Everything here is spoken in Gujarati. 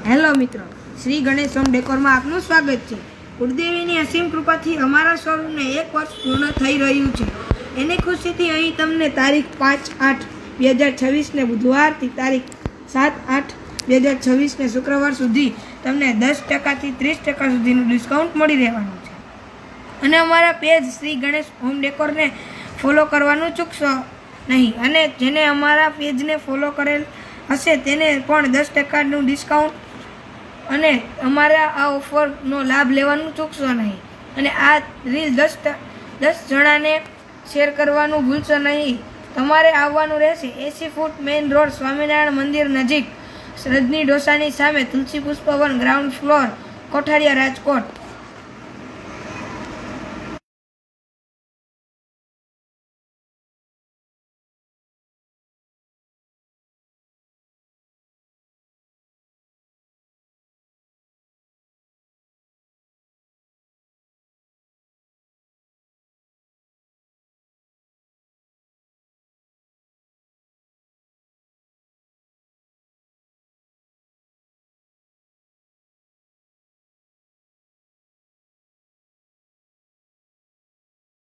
હેલો મિત્રો, શ્રી ગણેશ હોમ ડેકોરમાં આપનું સ્વાગત છે. ગુરુદેવીની અસીમ કૃપાથી અમારા શોરૂમને 1 વર્ષ પૂર્ણ થઈ રહ્યું છે. એની ખુશીથી અહીં તમને તારીખ 5/8/2026 ને બુધવારથી તારીખ 7/8/2026 ને શુક્રવાર સુધી તમને 10%થી 30% સુધીનું ડિસ્કાઉન્ટ મળી રહેવાનું છે. અને અમારા પેજ શ્રી ગણેશ હોમ ડેકોરને ફોલો કરવાનું ચૂકશો નહીં. અને જેને અમારા પેજને ફોલો કરેલ હશે તેને પણ 10%નું ડિસ્કાઉન્ટ અને અમારા આ ઓફરનો લાભ લેવાનું ચૂકશો નહીં. અને આ રીલ 10 જણાને શેર કરવાનું ભૂલશો નહીં. તમારે આવવાનું રહેશે 80 ફૂટ મેઇન રોડ, સ્વામિનારાયણ મંદિર નજીક, રજની ડોસાની સામે, તુલસી પુષ્પવન, ગ્રાઉન્ડ ફ્લોર, કોઠારિયા, રાજકોટ.